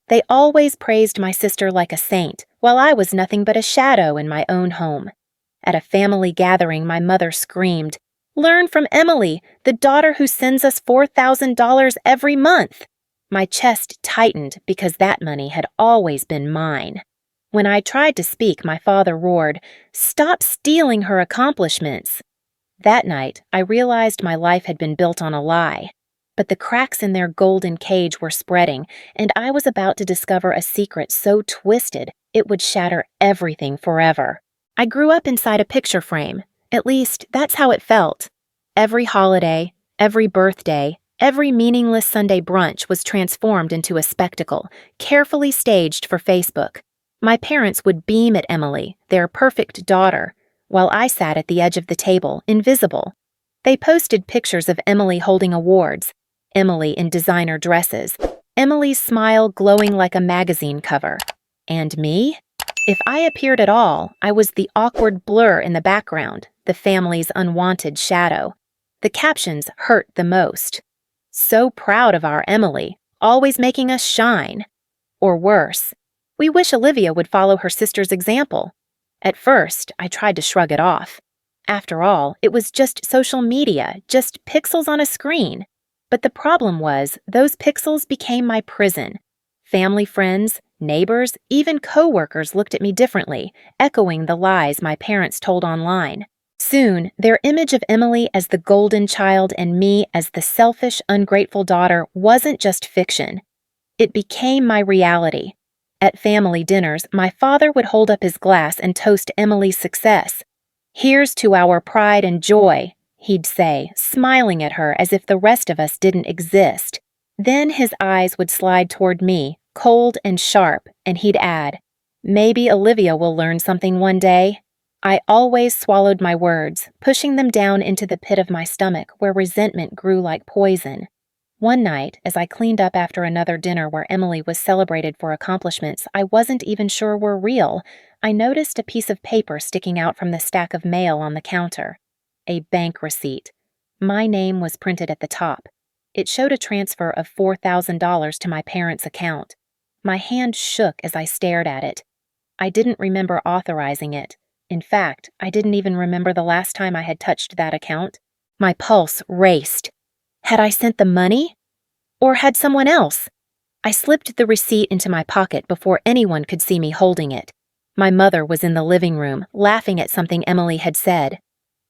They always praised my sister like a saint, while I was nothing but a shadow in my own home. At a family gathering, my mother screamed, "Learn from Emily, the daughter who sends us $4,000 every month." My chest tightened because that money had always been mine. When I tried to speak, my father roared, "Stop stealing her accomplishments." That night, I realized my life had been built on a lie. But the cracks in their golden cage were spreading, and I was about to discover a secret so twisted it would shatter everything forever. I grew up inside a picture frame. At least, that's how it felt. Every holiday, every birthday, every meaningless Sunday brunch was transformed into a spectacle, carefully staged for Facebook. My parents would beam at Emily, their perfect daughter, while I sat at the edge of the table, invisible. They posted pictures of Emily holding awards, Emily in designer dresses, Emily's smile glowing like a magazine cover. And me? If I appeared at all, I was the awkward blur in the background, the family's unwanted shadow. The captions hurt the most. "So proud of our Emily, always making us shine." Or worse, "We wish Olivia would follow her sister's example." At first, I tried to shrug it off. After all, it was just social media, just pixels on a screen. But the problem was, those pixels became my prison. Family friends, neighbors, even co-workers looked at me differently, echoing the lies my parents told online. Soon, their image of Emily as the golden child and me as the selfish, ungrateful daughter wasn't just fiction. It became my reality. At family dinners, my father would hold up his glass and toast Emily's success. "Here's to our pride and joy," he'd say, smiling at her as if the rest of us didn't exist. Then his eyes would slide toward me, cold and sharp, and he'd add, "Maybe Olivia will learn something one day." I always swallowed my words, pushing them down into the pit of my stomach where resentment grew like poison. One night, as I cleaned up after another dinner where Emily was celebrated for accomplishments I wasn't even sure were real, I noticed a piece of paper sticking out from the stack of mail on the counter. A bank receipt. My name was printed at the top. It showed a transfer of $4,000 to my parents' account. My hand shook as I stared at it. I didn't remember authorizing it. In fact, I didn't even remember the last time I had touched that account. My pulse raced. Had I sent the money? Or had someone else? I slipped the receipt into my pocket before anyone could see me holding it. My mother was in the living room, laughing at something Emily had said.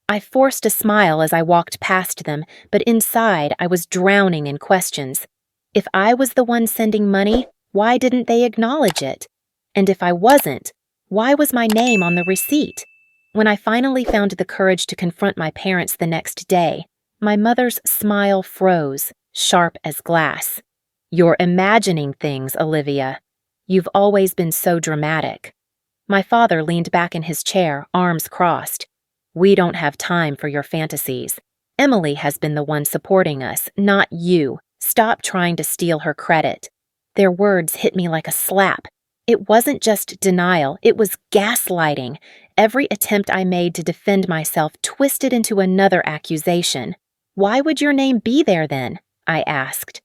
I forced a smile as I walked past them, but inside I was drowning in questions. If I was the one sending money, why didn't they acknowledge it? And if I wasn't, why was my name on the receipt? When I finally found the courage to confront my parents the next day, my mother's smile froze, sharp as glass. "You're imagining things, Olivia. You've always been so dramatic." My father leaned back in his chair, arms crossed. "We don't have time for your fantasies. Emily has been the one supporting us, not you. Stop trying to steal her credit." Their words hit me like a slap. It wasn't just denial, it was gaslighting. Every attempt I made to defend myself twisted into another accusation. "Why would your name be there then?" I asked.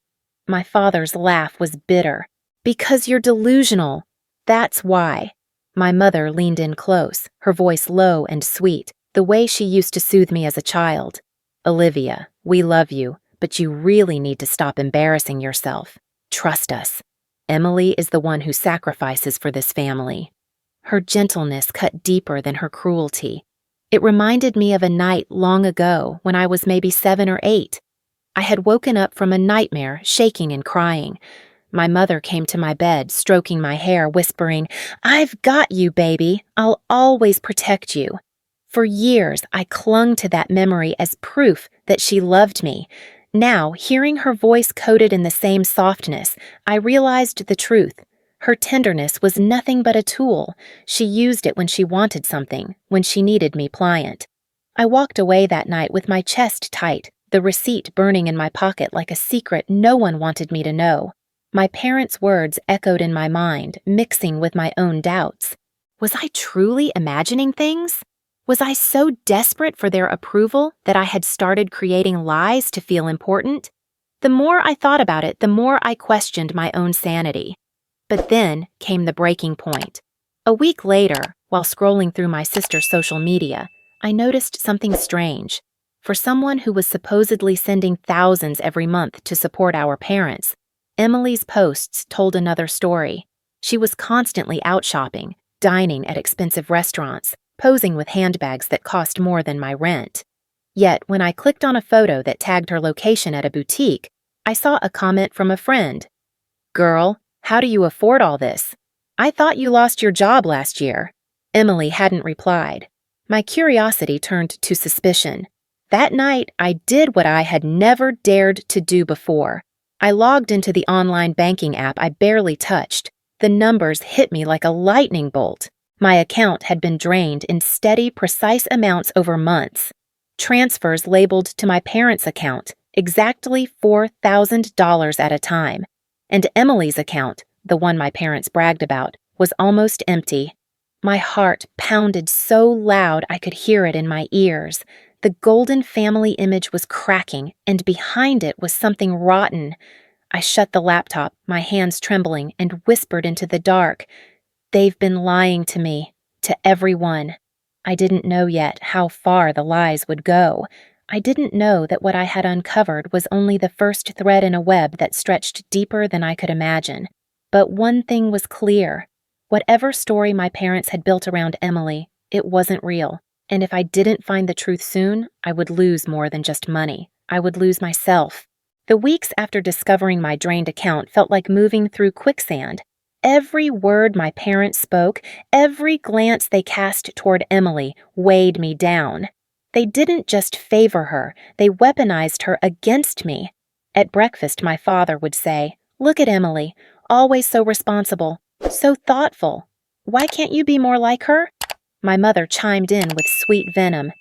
My father's laugh was bitter. "Because you're delusional. That's why." My mother leaned in close, her voice low and sweet, the way she used to soothe me as a child. "Olivia, we love you, but you really need to stop embarrassing yourself. Trust us. Emily is the one who sacrifices for this family." Her gentleness cut deeper than her cruelty. It reminded me of a night long ago when I was maybe 7 or 8. I had woken up from a nightmare, shaking and crying. My mother came to my bed, stroking my hair, whispering, "I've got you, baby. I'll always protect you." For years, I clung to that memory as proof that she loved me. Now, hearing her voice coded in the same softness, I realized the truth. Her tenderness was nothing but a tool. She used it when she wanted something, when she needed me pliant. I walked away that night with my chest tight, the receipt burning in my pocket like a secret no one wanted me to know. My parents' words echoed in my mind, mixing with my own doubts. Was I truly imagining things? Was I so desperate for their approval that I had started creating lies to feel important? The more I thought about it, the more I questioned my own sanity. But then came the breaking point. A week later, while scrolling through my sister's social media, I noticed something strange. For someone who was supposedly sending thousands every month to support our parents, Emily's posts told another story. She was constantly out shopping, dining at expensive restaurants, posing with handbags that cost more than my rent. Yet, when I clicked on a photo that tagged her location at a boutique, I saw a comment from a friend. "Girl, how do you afford all this? I thought you lost your job last year." Emily hadn't replied. My curiosity turned to suspicion. That night, I did what I had never dared to do before. I logged into the online banking app I barely touched. The numbers hit me like a lightning bolt. My account had been drained in steady, precise amounts over months. Transfers labeled to my parents' account, exactly $4,000 at a time. And Emily's account, the one my parents bragged about, was almost empty. My heart pounded so loud I could hear it in my ears. The golden family image was cracking, and behind it was something rotten. I shut the laptop, my hands trembling, and whispered into the dark, "They've been lying to me, to everyone." I didn't know yet how far the lies would go. I didn't know that what I had uncovered was only the first thread in a web that stretched deeper than I could imagine. But one thing was clear. Whatever story my parents had built around Emily, it wasn't real. And if I didn't find the truth soon, I would lose more than just money. I would lose myself. The weeks after discovering my drained account felt like moving through quicksand. Every word my parents spoke, every glance they cast toward Emily weighed me down. They didn't just favor her, they weaponized her against me. At breakfast, my father would say, "Look at Emily, always so responsible, so thoughtful. Why can't you be more like her?" My mother chimed in with sweet venom.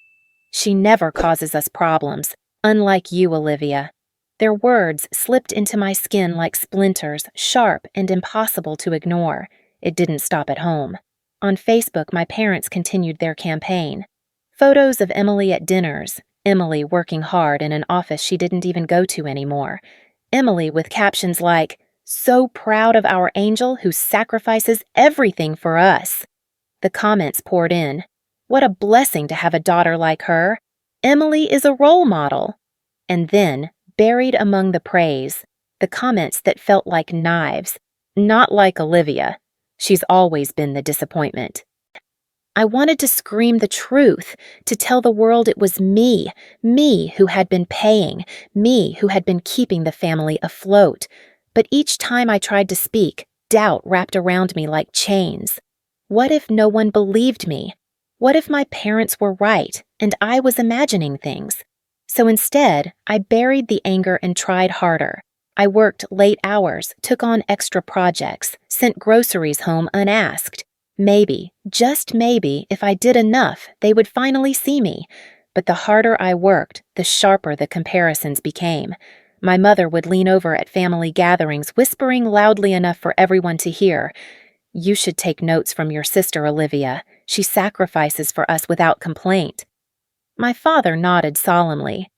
"She never causes us problems, unlike you, Olivia." Their words slipped into my skin like splinters, sharp and impossible to ignore. It didn't stop at home. On Facebook, my parents continued their campaign. Photos of Emily at dinners, Emily working hard in an office she didn't even go to anymore. Emily with captions like, "So proud of our angel who sacrifices everything for us." The comments poured in. "What a blessing to have a daughter like her. Emily is a role model." And then, buried among the praise, the comments that felt like knives. "Not like Olivia. She's always been the disappointment." I wanted to scream the truth, to tell the world it was me who had been paying, me who had been keeping the family afloat. But each time I tried to speak, doubt wrapped around me like chains. What if no one believed me? What if my parents were right, and I was imagining things? So instead, I buried the anger and tried harder. I worked late hours, took on extra projects, sent groceries home unasked. Maybe, just maybe, if I did enough, they would finally see me. But the harder I worked, the sharper the comparisons became. My mother would lean over at family gatherings, whispering loudly enough for everyone to hear, "You should take notes from your sister, Olivia. She sacrifices for us without complaint." My father nodded solemnly.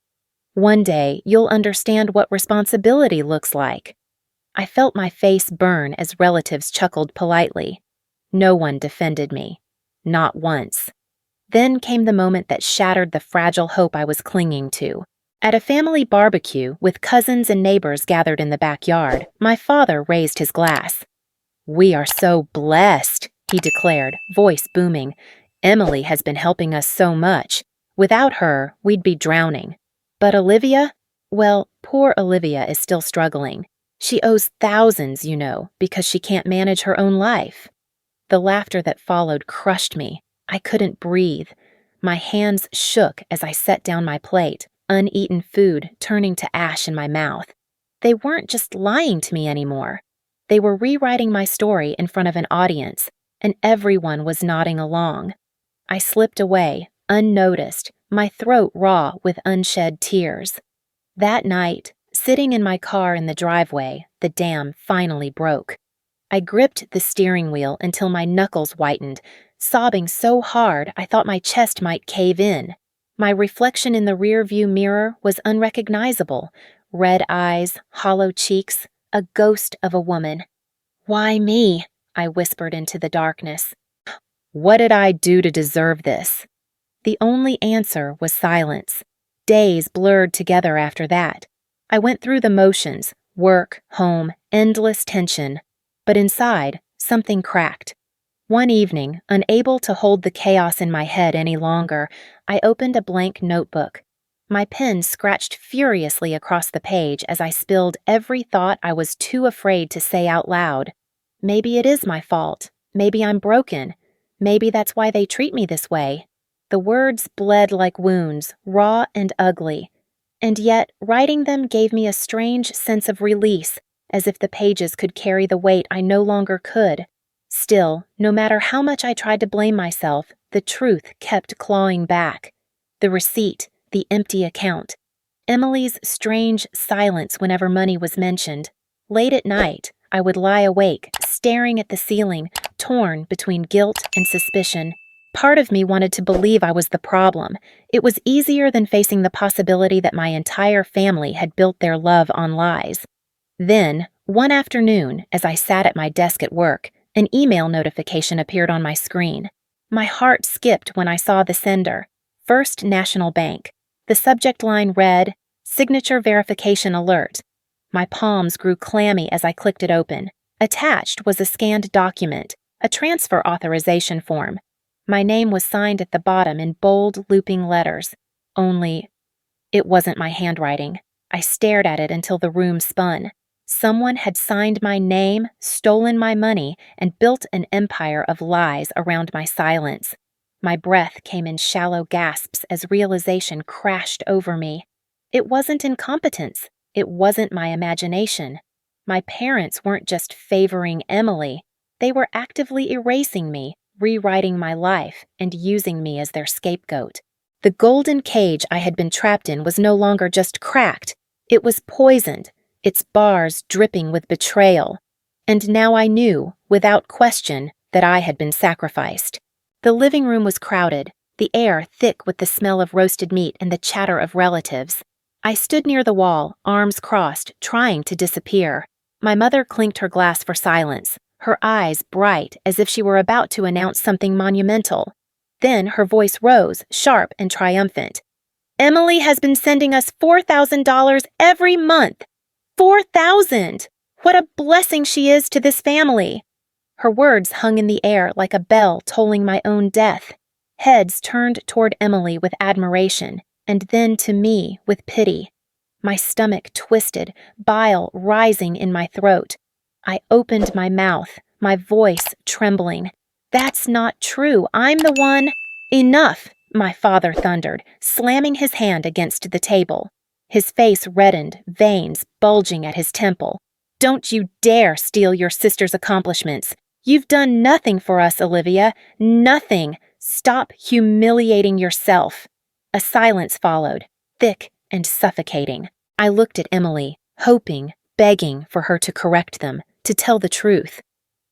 "One day, you'll understand what responsibility looks like." I felt my face burn as relatives chuckled politely. No one defended me. Not once. Then came the moment that shattered the fragile hope I was clinging to. At a family barbecue, with cousins and neighbors gathered in the backyard, my father raised his glass. "We are so blessed," he declared, voice booming. "Emily has been helping us so much. Without her, we'd be drowning. But Olivia? Well, poor Olivia is still struggling. She owes thousands, you know, because she can't manage her own life." The laughter that followed crushed me. I couldn't breathe. My hands shook as I set down my plate, uneaten food turning to ash in my mouth. They weren't just lying to me anymore. They were rewriting my story in front of an audience, and everyone was nodding along. I slipped away, unnoticed, my throat raw with unshed tears. That night, sitting in my car in the driveway, the dam finally broke. I gripped the steering wheel until my knuckles whitened, sobbing so hard I thought my chest might cave in. My reflection in the rear-view mirror was unrecognizable. Red eyes, hollow cheeks, a ghost of a woman. Why me? I whispered into the darkness. What did I do to deserve this? The only answer was silence. Days blurred together after that. I went through the motions, work, home, endless tension. But inside, something cracked. One evening, unable to hold the chaos in my head any longer, I opened a blank notebook. My pen scratched furiously across the page as I spilled every thought I was too afraid to say out loud. Maybe it is my fault. Maybe I'm broken. Maybe that's why they treat me this way. The words bled like wounds, raw and ugly. And yet, writing them gave me a strange sense of release, as if the pages could carry the weight I no longer could. Still, no matter how much I tried to blame myself, the truth kept clawing back. The receipt, the empty account. Emily's strange silence whenever money was mentioned. Late at night, I would lie awake, staring at the ceiling, torn between guilt and suspicion. Part of me wanted to believe I was the problem. It was easier than facing the possibility that my entire family had built their love on lies. Then, one afternoon, as I sat at my desk at work, an email notification appeared on my screen. My heart skipped when I saw the sender, First National Bank. The subject line read, "Signature Verification Alert." My palms grew clammy as I clicked it open. Attached was a scanned document, a transfer authorization form. My name was signed at the bottom in bold, looping letters. Only, it wasn't my handwriting. I stared at it until the room spun. Someone had signed my name, stolen my money, and built an empire of lies around my silence. My breath came in shallow gasps as realization crashed over me. It wasn't incompetence. It wasn't my imagination. My parents weren't just favoring Emily. They were actively erasing me, rewriting my life, and using me as their scapegoat. The golden cage I had been trapped in was no longer just cracked. It was poisoned, its bars dripping with betrayal. And now I knew, without question, that I had been sacrificed. The living room was crowded, the air thick with the smell of roasted meat and the chatter of relatives. I stood near the wall, arms crossed, trying to disappear. My mother clinked her glass for silence, her eyes bright as if she were about to announce something monumental. Then her voice rose, sharp and triumphant. "Emily has been sending us $4,000 every month. 4,000! What a blessing she is to this family!" Her words hung in the air like a bell tolling my own death. Heads turned toward Emily with admiration, and then to me with pity. My stomach twisted, bile rising in my throat. I opened my mouth, my voice trembling. "That's not true. I'm the one—" "Enough!" my father thundered, slamming his hand against the table. His face reddened, veins bulging at his temple. "Don't you dare steal your sister's accomplishments. You've done nothing for us, Olivia. Nothing. Stop humiliating yourself." A silence followed, thick and suffocating. I looked at Emily, hoping, begging for her to correct them, to tell the truth.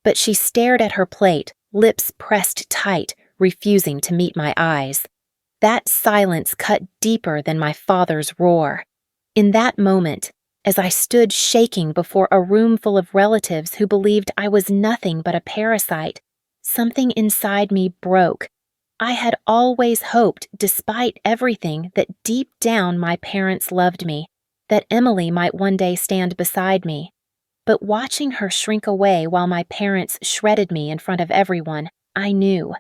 But she stared at her plate, lips pressed tight, refusing to meet my eyes. That silence cut deeper than my father's roar. In that moment, as I stood shaking before a room full of relatives who believed I was nothing but a parasite, something inside me broke. I had always hoped, despite everything, that deep down my parents loved me, that Emily might one day stand beside me. But watching her shrink away while my parents shredded me in front of everyone, I knew.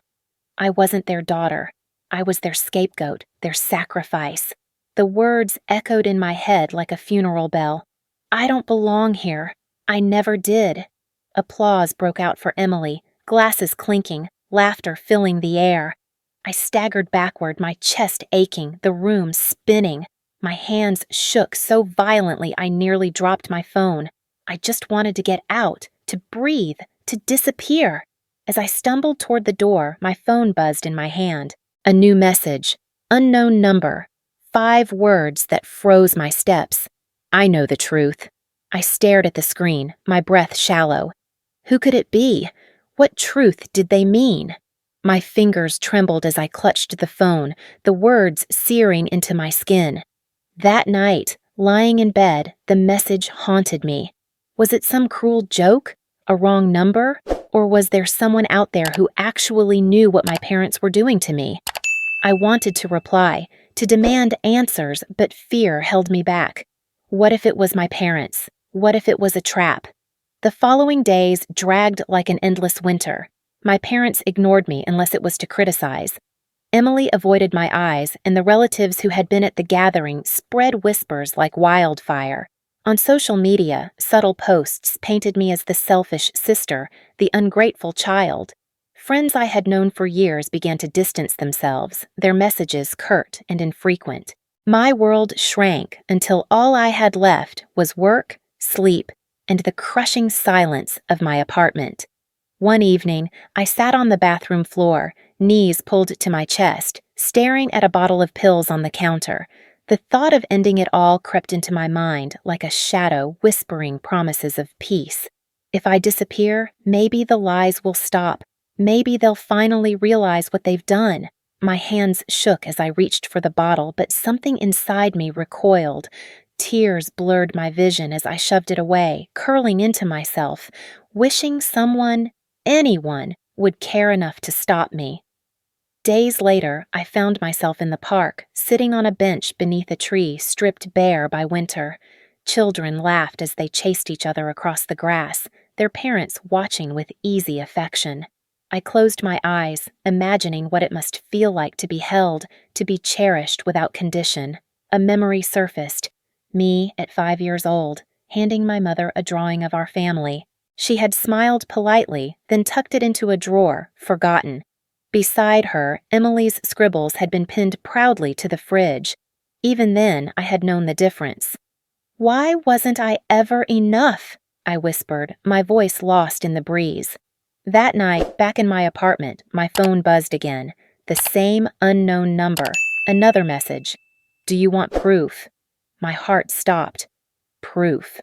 I wasn't their daughter. I was their scapegoat, their sacrifice. The words echoed in my head like a funeral bell. "I don't belong here. I never did." Applause broke out for Emily, glasses clinking, laughter filling the air. I staggered backward, my chest aching, the room spinning. My hands shook so violently I nearly dropped my phone. I just wanted to get out, to breathe, to disappear. As I stumbled toward the door, my phone buzzed in my hand. A new message. Unknown number. 5 words that froze my steps. I know the truth. I stared at the screen, my breath shallow. Who could it be? What truth did they mean? My fingers trembled as I clutched the phone, the words searing into my skin. That night, lying in bed, the message haunted me. Was it some cruel joke? A wrong number? Or was there someone out there who actually knew what my parents were doing to me? I wanted to reply, to demand answers, but fear held me back. What if it was my parents? What if it was a trap? The following days dragged like an endless winter. My parents ignored me unless it was to criticize. Emily avoided my eyes, and the relatives who had been at the gathering spread whispers like wildfire. On social media, subtle posts painted me as the selfish sister, the ungrateful child. Friends I had known for years began to distance themselves, their messages curt and infrequent. My world shrank until all I had left was work, sleep, and the crushing silence of my apartment. One evening, I sat on the bathroom floor, knees pulled to my chest, staring at a bottle of pills on the counter. The thought of ending it all crept into my mind like a shadow whispering promises of peace. If I disappear, maybe the lies will stop. Maybe they'll finally realize what they've done. My hands shook as I reached for the bottle, but something inside me recoiled. Tears blurred my vision as I shoved it away, curling into myself, wishing someone, anyone, would care enough to stop me. Days later, I found myself in the park, sitting on a bench beneath a tree stripped bare by winter. Children laughed as they chased each other across the grass, their parents watching with easy affection. I closed my eyes, imagining what it must feel like to be held, to be cherished without condition. A memory surfaced. Me at 5 years old, handing my mother a drawing of our family. She had smiled politely, then tucked it into a drawer, forgotten. Beside her, Emily's scribbles had been pinned proudly to the fridge. Even then, I had known the difference. "Why wasn't I ever enough?" I whispered, my voice lost in the breeze. That night, back in my apartment, my phone buzzed again. The same unknown number. Another message. "Do you want proof?" My heart stopped. Proof.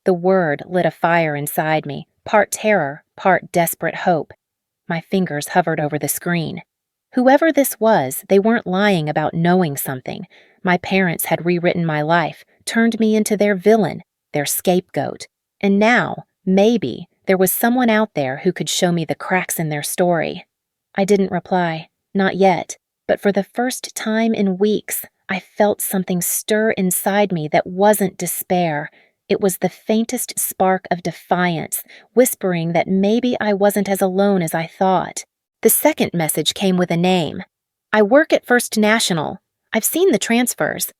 The word lit a fire inside me, part terror, part desperate hope. My fingers hovered over the screen. Whoever this was, they weren't lying about knowing something. My parents had rewritten my life, turned me into their villain, their scapegoat. And now, maybe, there was someone out there who could show me the cracks in their story. I didn't reply, not yet, but for the first time in weeks, I felt something stir inside me that wasn't despair. It was the faintest spark of defiance, whispering that maybe I wasn't as alone as I thought. The second message came with a name. "I work at First National. I've seen the transfers.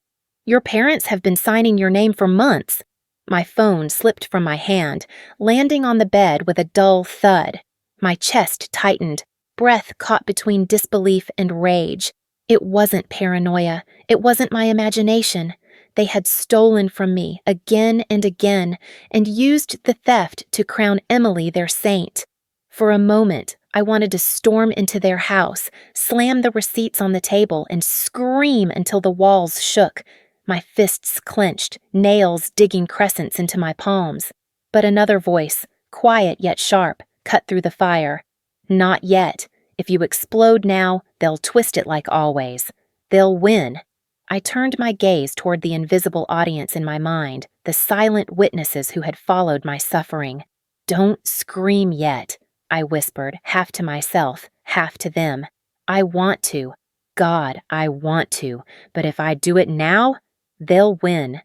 Your parents have been signing your name for months." My phone slipped from my hand, landing on the bed with a dull thud. My chest tightened, breath caught between disbelief and rage. It wasn't paranoia. It wasn't my imagination. They had stolen from me again and again and used the theft to crown Emily their saint. For a moment, I wanted to storm into their house, slam the receipts on the table, and scream until the walls shook. My fists clenched, nails digging crescents into my palms. But another voice, quiet yet sharp, cut through the fire. "Not yet. If you explode now, they'll twist it like always. They'll win." I turned my gaze toward the invisible audience in my mind, the silent witnesses who had followed my suffering. "Don't scream yet," I whispered, half to myself, half to them. "I want to. God, I want to. But if I do it now, they'll win."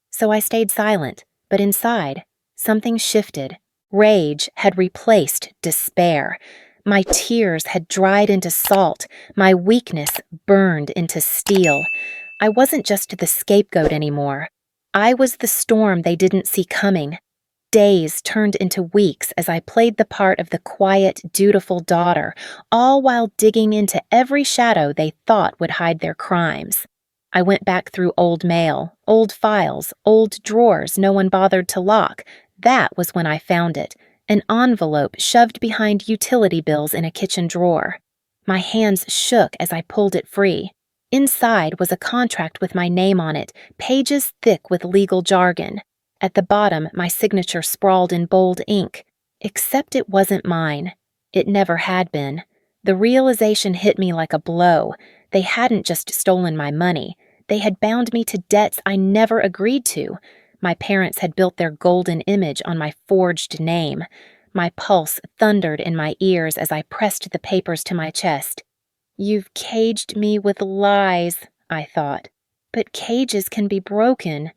So I stayed silent, but inside, something shifted. Rage had replaced despair. My tears had dried into salt. My weakness burned into steel. I wasn't just the scapegoat anymore. I was the storm they didn't see coming. Days turned into weeks as I played the part of the quiet, dutiful daughter, all while digging into every shadow they thought would hide their crimes. I went back through old mail, old files, old drawers no one bothered to lock. That was when I found it, an envelope shoved behind utility bills in a kitchen drawer. My hands shook as I pulled it free. Inside was a contract with my name on it, pages thick with legal jargon. At the bottom, my signature sprawled in bold ink. Except it wasn't mine. It never had been. The realization hit me like a blow. They hadn't just stolen my money. They had bound me to debts I never agreed to. My parents had built their golden image on my forged name. My pulse thundered in my ears as I pressed the papers to my chest. "You've caged me with lies," I thought. "But cages can be broken."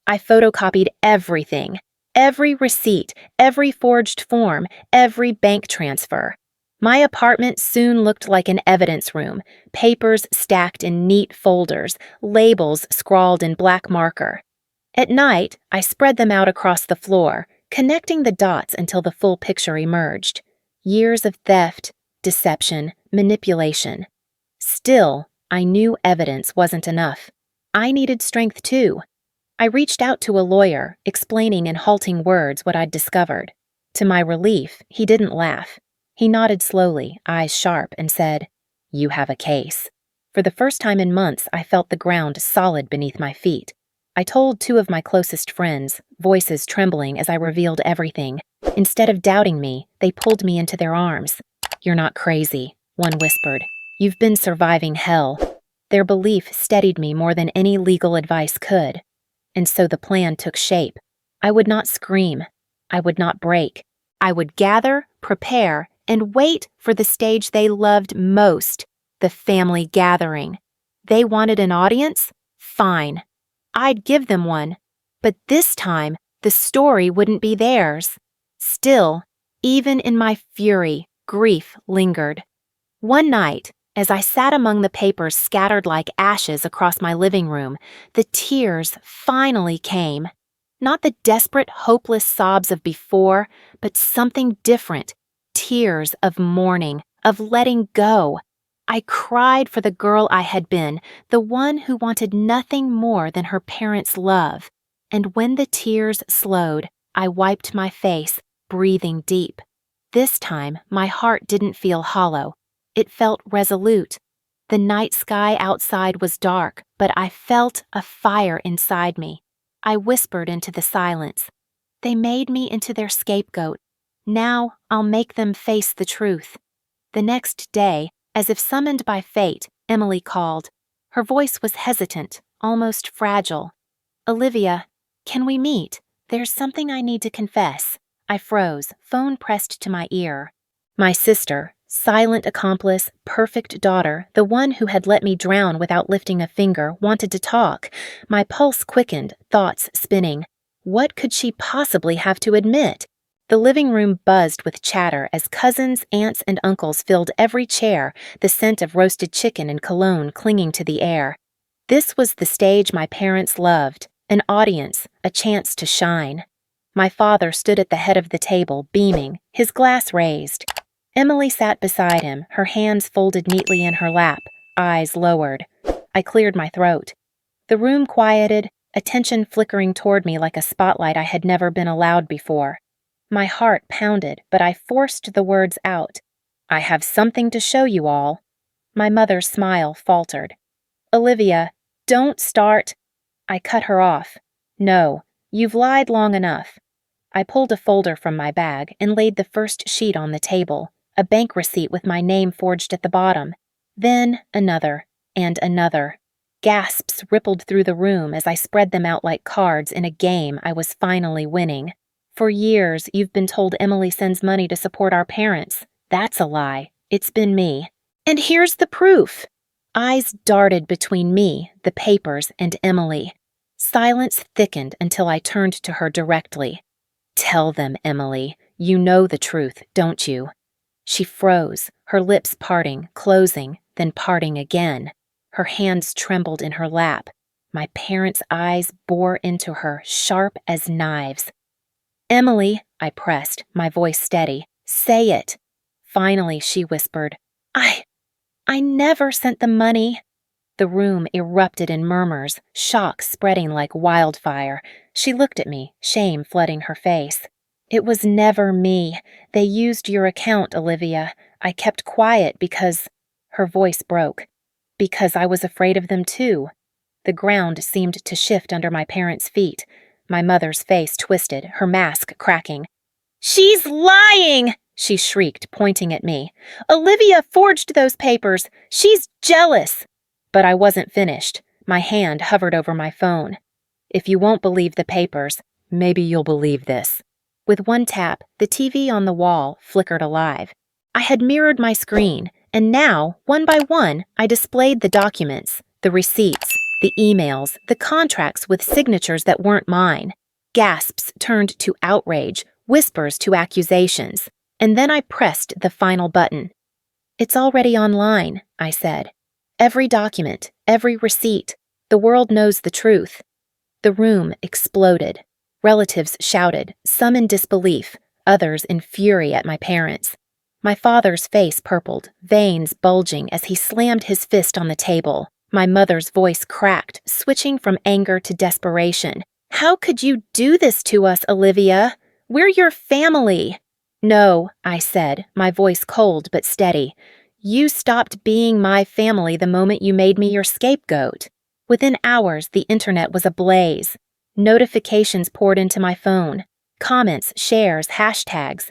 I photocopied everything. Every receipt, every forged form, every bank transfer. My apartment soon looked like an evidence room, papers stacked in neat folders, labels scrawled in black marker. At night, I spread them out across the floor, connecting the dots until the full picture emerged. Years of theft, deception, manipulation. Still, I knew evidence wasn't enough. I needed strength too. I reached out to a lawyer, explaining in halting words what I'd discovered. To my relief, he didn't laugh. He nodded slowly, eyes sharp, and said, "You have a case." For the first time in months, I felt the ground solid beneath my feet. I told two of my closest friends, voices trembling as I revealed everything. Instead of doubting me, they pulled me into their arms. "You're not crazy," one whispered. "You've been surviving hell." Their belief steadied me more than any legal advice could. And so the plan took shape. I would not scream. I would not break. I would gather, prepare, and wait for the stage they loved most, the family gathering. They wanted an audience? Fine. I'd give them one. But this time, the story wouldn't be theirs. Still, even in my fury, grief lingered. One night, as I sat among the papers scattered like ashes across my living room, the tears finally came. Not the desperate, hopeless sobs of before, but something different. Tears of mourning, of letting go. I cried for the girl I had been, the one who wanted nothing more than her parents' love. And when the tears slowed, I wiped my face, breathing deep. This time, my heart didn't feel hollow. It felt resolute. The night sky outside was dark, but I felt a fire inside me. I whispered into the silence. They made me into their scapegoat. Now I'll make them face the truth. The next day, as if summoned by fate, Emily called. Her voice was hesitant, almost fragile. "Olivia, can we meet? There's something I need to confess." I froze, phone pressed to my ear. My sister, silent accomplice, perfect daughter, the one who had let me drown without lifting a finger, wanted to talk. My pulse quickened, thoughts spinning. What could she possibly have to admit? The living room buzzed with chatter as cousins, aunts, and uncles filled every chair, the scent of roasted chicken and cologne clinging to the air. This was the stage my parents loved, an audience, a chance to shine. My father stood at the head of the table, beaming, his glass raised. Emily sat beside him, her hands folded neatly in her lap, eyes lowered. I cleared my throat. The room quieted, attention flickering toward me like a spotlight I had never been allowed before. My heart pounded, but I forced the words out. "I have something to show you all." My mother's smile faltered. "Olivia, don't start." I cut her off. "No, you've lied long enough." I pulled a folder from my bag and laid the first sheet on the table, a bank receipt with my name forged at the bottom. Then another, and another. Gasps rippled through the room as I spread them out like cards in a game I was finally winning. "For years, you've been told Emily sends money to support our parents. That's a lie. It's been me. And here's the proof." Eyes darted between me, the papers, and Emily. Silence thickened until I turned to her directly. "Tell them, Emily. You know the truth, don't you?" She froze, her lips parting, closing, then parting again. Her hands trembled in her lap. My parents' eyes bore into her, sharp as knives. "Emily," I pressed, my voice steady. "Say it." Finally, she whispered, I never sent the money." The room erupted in murmurs, shock spreading like wildfire. She looked at me, shame flooding her face. "It was never me. They used your account, Olivia. I kept quiet because—" Her voice broke. "Because I was afraid of them too." The ground seemed to shift under my parents' feet. My mother's face twisted, her mask cracking. "She's lying!" she shrieked, pointing at me. "Olivia forged those papers. She's jealous." But I wasn't finished. My hand hovered over my phone. "If you won't believe the papers, maybe you'll believe this." With one tap, the TV on the wall flickered alive. I had mirrored my screen, and now, one by one, I displayed the documents, the receipts, the emails, the contracts with signatures that weren't mine. Gasps turned to outrage, whispers to accusations, and then I pressed the final button. "It's already online," I said. "Every document, every receipt. The world knows the truth." The room exploded. Relatives shouted, some in disbelief, others in fury at my parents. My father's face purpled, veins bulging as he slammed his fist on the table. My mother's voice cracked, switching from anger to desperation. "How could you do this to us, Olivia? We're your family." "No," I said, my voice cold but steady. "You stopped being my family the moment you made me your scapegoat." Within hours, the internet was ablaze. Notifications poured into my phone. Comments, shares, hashtags.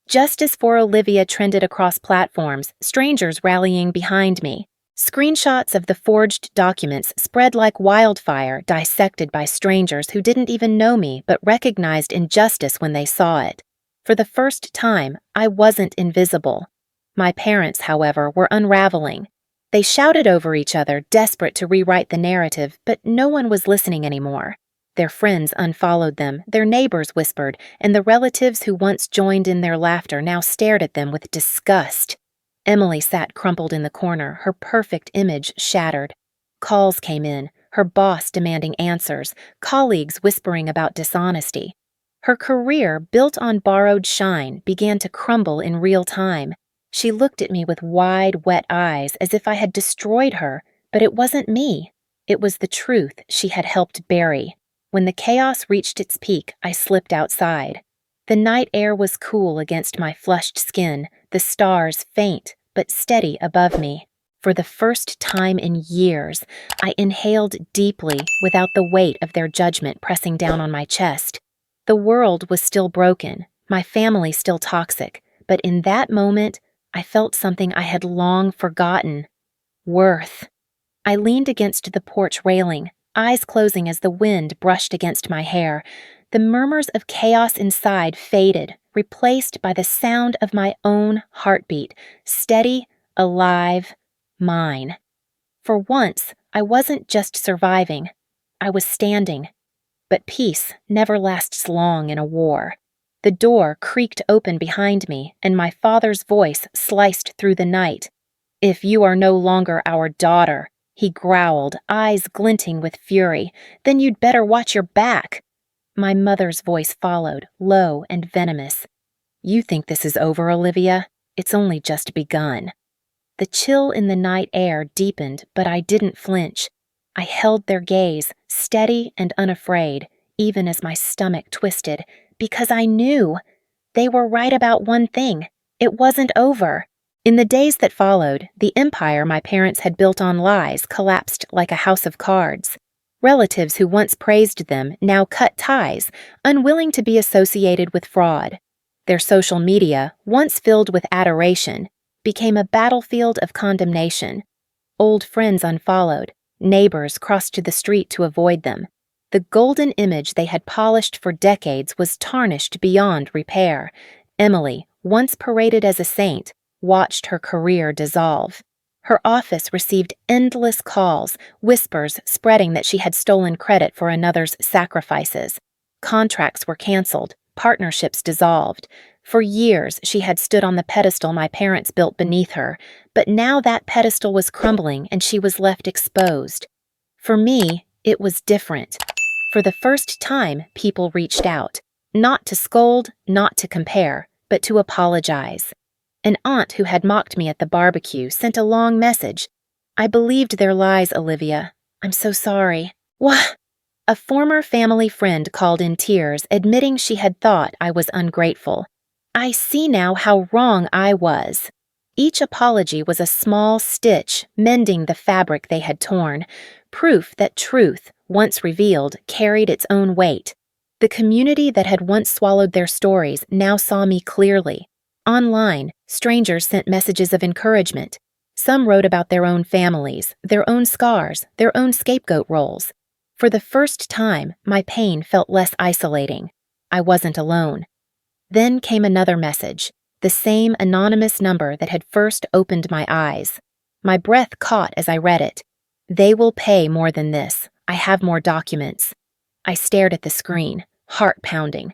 Justice for Olivia trended across platforms, strangers rallying behind me. Screenshots of the forged documents spread like wildfire, dissected by strangers who didn't even know me but recognized injustice when they saw it. For the first time, I wasn't invisible. My parents, however, were unraveling. They shouted over each other, desperate to rewrite the narrative, but no one was listening anymore. Their friends unfollowed them, their neighbors whispered, and the relatives who once joined in their laughter now stared at them with disgust. Emily sat crumpled in the corner, her perfect image shattered. Calls came in, her boss demanding answers, colleagues whispering about dishonesty. Her career, built on borrowed shine, began to crumble in real time. She looked at me with wide, wet eyes as if I had destroyed her, but it wasn't me. It was the truth she had helped bury. When the chaos reached its peak, I slipped outside. The night air was cool against my flushed skin, the stars faint but steady above me. For the first time in years, I inhaled deeply without the weight of their judgment pressing down on my chest. The world was still broken, my family still toxic, but in that moment, I felt something I had long forgotten. Worth. I leaned against the porch railing, eyes closing as the wind brushed against my hair. The murmurs of chaos inside faded, replaced by the sound of my own heartbeat, steady, alive, mine. For once, I wasn't just surviving. I was standing. But peace never lasts long in a war. The door creaked open behind me, and my father's voice sliced through the night. "If you are no longer our daughter," he growled, eyes glinting with fury, "then you'd better watch your back." My mother's voice followed, low and venomous. "You think this is over, Olivia? It's only just begun." The chill in the night air deepened, but I didn't flinch. I held their gaze, steady and unafraid, even as my stomach twisted, because I knew they were right about one thing. It wasn't over. In the days that followed, the empire my parents had built on lies collapsed like a house of cards. Relatives who once praised them now cut ties, unwilling to be associated with fraud. Their social media, once filled with adoration, became a battlefield of condemnation. Old friends unfollowed, neighbors crossed to the street to avoid them. The golden image they had polished for decades was tarnished beyond repair. Emily, once paraded as a saint, watched her career dissolve. Her office received endless calls, whispers spreading that she had stolen credit for another's sacrifices. Contracts were canceled, partnerships dissolved. For years, she had stood on the pedestal my parents built beneath her, but now that pedestal was crumbling and she was left exposed. For me, it was different. For the first time, people reached out, not to scold, not to compare, but to apologize. An aunt who had mocked me at the barbecue sent a long message. "I believed their lies, Olivia. I'm so sorry." What? A former family friend called in tears, admitting she had thought I was ungrateful. I see now how wrong I was. Each apology was a small stitch, mending the fabric they had torn, proof that truth, once revealed, carried its own weight. The community that had once swallowed their stories now saw me clearly. Online, strangers sent messages of encouragement. Some wrote about their own families, their own scars, their own scapegoat roles. For the first time, my pain felt less isolating. I wasn't alone. Then came another message, the same anonymous number that had first opened my eyes. My breath caught as I read it. "They will pay more than this. I have more documents." I stared at the screen, heart pounding.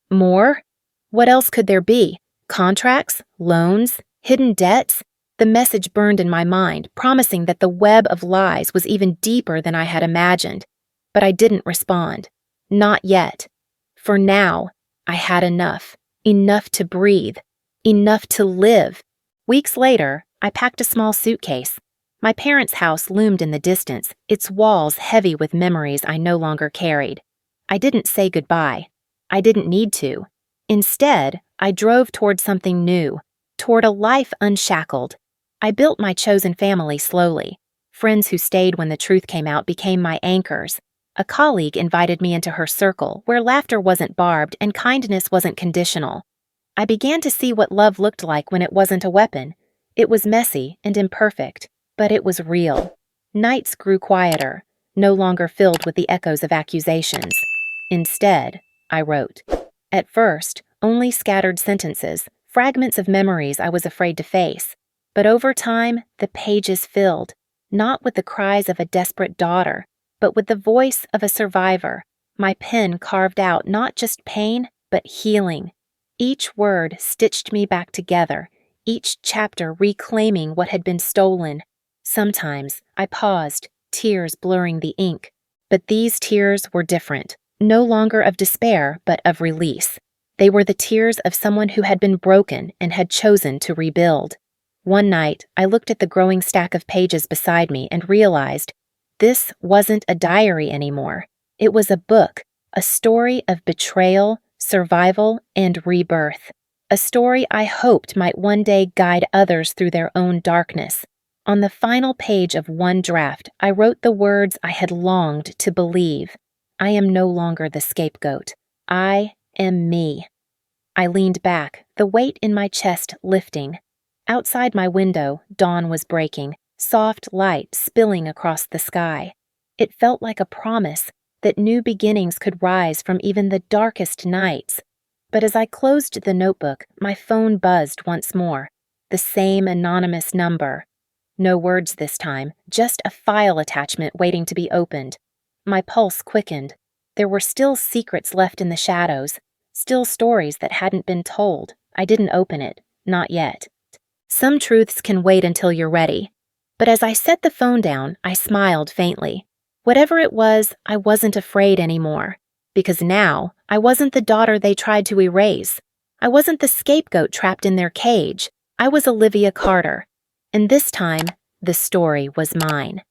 More? What else could there be? Contracts? Loans? Hidden debts? The message burned in my mind, promising that the web of lies was even deeper than I had imagined. But I didn't respond. Not yet. For now, I had enough. Enough to breathe. Enough to live. Weeks later, I packed a small suitcase. My parents' house loomed in the distance, its walls heavy with memories I no longer carried. I didn't say goodbye. I didn't need to. Instead, I drove toward something new, toward a life unshackled. I built my chosen family slowly. Friends who stayed when the truth came out became my anchors. A colleague invited me into her circle, where laughter wasn't barbed and kindness wasn't conditional. I began to see what love looked like when it wasn't a weapon. It was messy and imperfect, but it was real. Nights grew quieter, no longer filled with the echoes of accusations. Instead, I wrote. At first, only scattered sentences, fragments of memories I was afraid to face. But over time, the pages filled, not with the cries of a desperate daughter, but with the voice of a survivor. My pen carved out not just pain, but healing. Each word stitched me back together, each chapter reclaiming what had been stolen. Sometimes I paused, tears blurring the ink. But these tears were different, no longer of despair, but of release. They were the tears of someone who had been broken and had chosen to rebuild. One night, I looked at the growing stack of pages beside me and realized this wasn't a diary anymore. It was a book, a story of betrayal, survival, and rebirth. A story I hoped might one day guide others through their own darkness. On the final page of one draft, I wrote the words I had longed to believe. I am no longer the scapegoat. I am me. I leaned back, the weight in my chest lifting. Outside my window, dawn was breaking, soft light spilling across the sky. It felt like a promise that new beginnings could rise from even the darkest nights. But as I closed the notebook, my phone buzzed once more. The same anonymous number. No words this time, just a file attachment waiting to be opened. My pulse quickened. There were still secrets left in the shadows, still stories that hadn't been told. I didn't open it, not yet. Some truths can wait until you're ready. But as I set the phone down, I smiled faintly. Whatever it was, I wasn't afraid anymore. Because now, I wasn't the daughter they tried to erase. I wasn't the scapegoat trapped in their cage. I was Olivia Carter. And this time, the story was mine.